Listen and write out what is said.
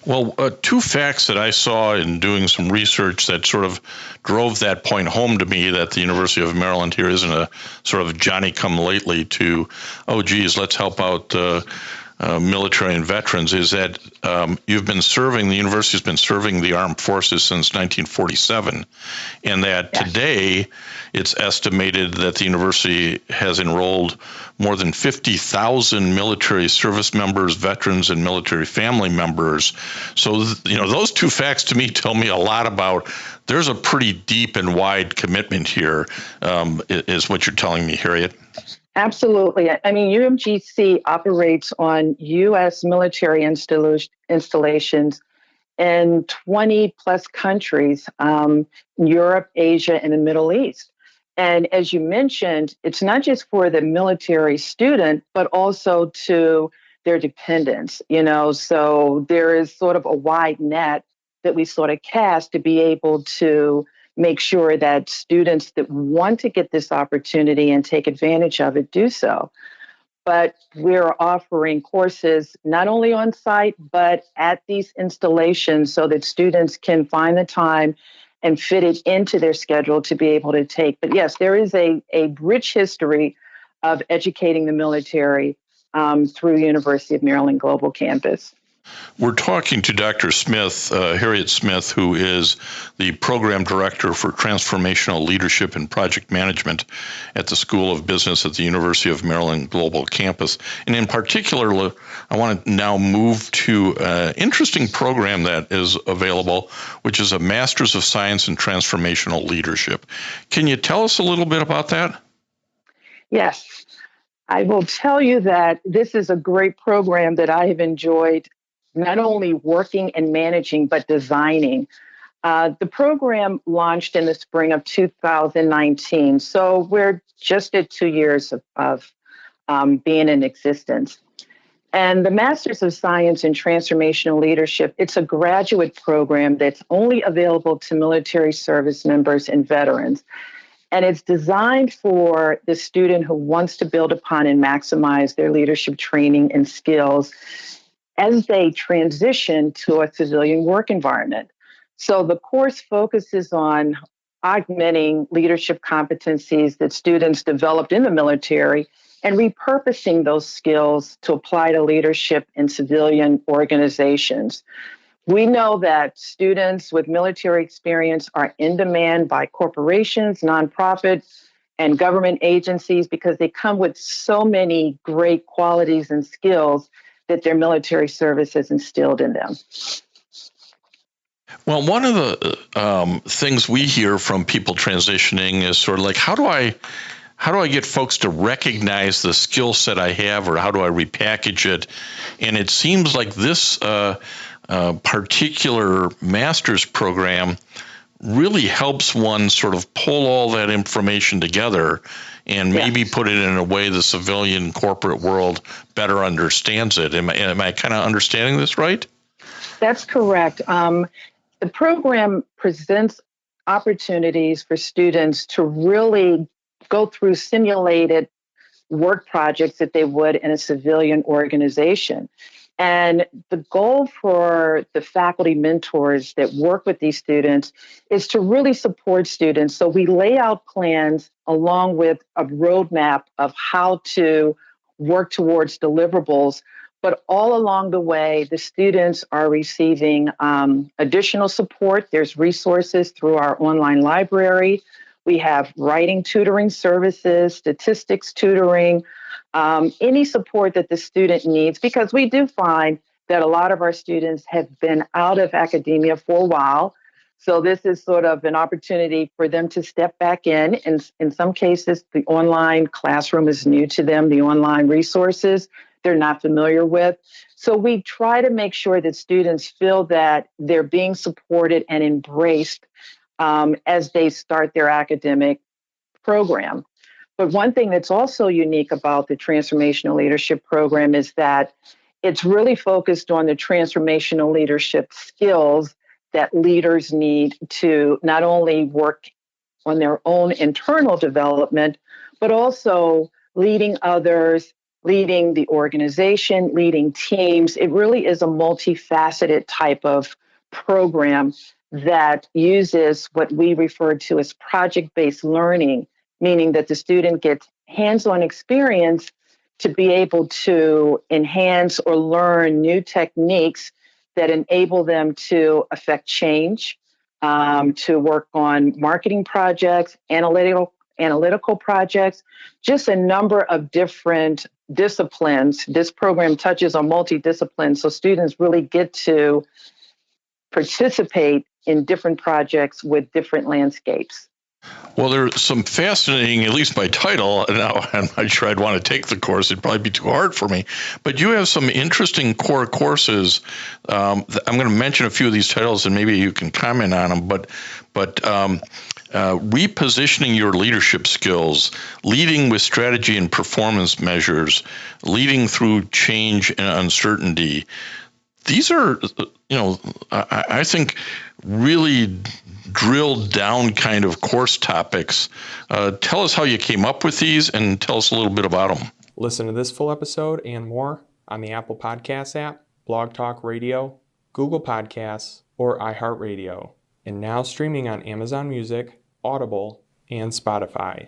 Well, two facts that I saw in doing some research that sort of drove that point home to me, that the University of Maryland here isn't a sort of Johnny-come-lately to, oh, geez, let's help out military and veterans, is that the university's been serving the armed forces since 1947, and that today it's estimated that the university has enrolled more than 50,000 military service members, veterans, and military family members. So, those two facts to me tell me a lot about there's a pretty deep and wide commitment here, is what you're telling me, Harriet. Absolutely. I mean, UMGC operates on U.S. military installations in 20 plus countries, Europe, Asia, and the Middle East. And as you mentioned, it's not just for the military student, but also to their dependents, so there is sort of a wide net that we sort of cast to be able to make sure that students that want to get this opportunity and take advantage of it do so. But we're offering courses not only on site, but at these installations so that students can find the time and fit it into their schedule to be able to take. But yes, there is a rich history of educating the military through University of Maryland Global Campus. We're talking to Dr. Smith, Harriet Smith, who is the Program Director for Transformational Leadership and Project Management at the School of Business at the University of Maryland Global Campus. And in particular, I want to now move to an interesting program that is available, which is a Master's of Science in Transformational Leadership. Can you tell us a little bit about that? Yes. I will tell you that this is a great program that I have enjoyed not only working and managing, but designing. The program launched in the spring of 2019. So we're just at 2 years of being in existence. And the Masters of Science in Transformational Leadership, it's a graduate program that's only available to military service members and veterans. And it's designed for the student who wants to build upon and maximize their leadership training and skills as they transition to a civilian work environment. So the course focuses on augmenting leadership competencies that students developed in the military and repurposing those skills to apply to leadership in civilian organizations. We know that students with military experience are in demand by corporations, nonprofits, and government agencies because they come with so many great qualities and skills that their military service has instilled in them. Well, one of the things we hear from people transitioning is sort of like, how do I get folks to recognize the skill set I have, or how do I repackage it? And it seems like this particular master's program really helps one sort of pull all that information together and maybe put it in a way the civilian corporate world better understands it. Am I kind of understanding this right? That's correct. The program presents opportunities for students to really go through simulated work projects that they would in a civilian organization. And the goal for the faculty mentors that work with these students is to really support students. So we lay out plans along with a roadmap of how to work towards deliverables. But all along the way, the students are receiving additional support. There's resources through our online library. We have writing tutoring services, statistics tutoring, any support that the student needs, because we do find that a lot of our students have been out of academia for a while. So this is sort of an opportunity for them to step back in. And in some cases, the online classroom is new to them, the online resources they're not familiar with. So we try to make sure that students feel that they're being supported and embraced as they start their academic program. But one thing that's also unique about the Transformational Leadership Program is that it's really focused on the transformational leadership skills that leaders need to not only work on their own internal development, but also leading others leading the organization, leading teams. It really is a multifaceted type of program that uses what we refer to as project-based learning, meaning that the student gets hands-on experience to be able to enhance or learn new techniques that enable them to affect change, to work on marketing projects, analytical projects, just a number of different disciplines. This program touches on multidisciplines, so students really get to participate in different projects with different landscapes. Well, there's some fascinating, at least by title. Now, I'm not sure I'd want to take the course. It'd probably be too hard for me. But you have some interesting core courses. I'm going to mention a few of these titles, and maybe you can comment on them. But repositioning your leadership skills, leading with strategy and performance measures, leading through change and uncertainty. These are, I think, really drilled down kind of course topics. Tell us how you came up with these and tell us a little bit about them. Listen to this full episode and more on the Apple Podcasts app, Blog Talk Radio, Google Podcasts, or iHeartRadio. And now streaming on Amazon Music, Audible, and Spotify.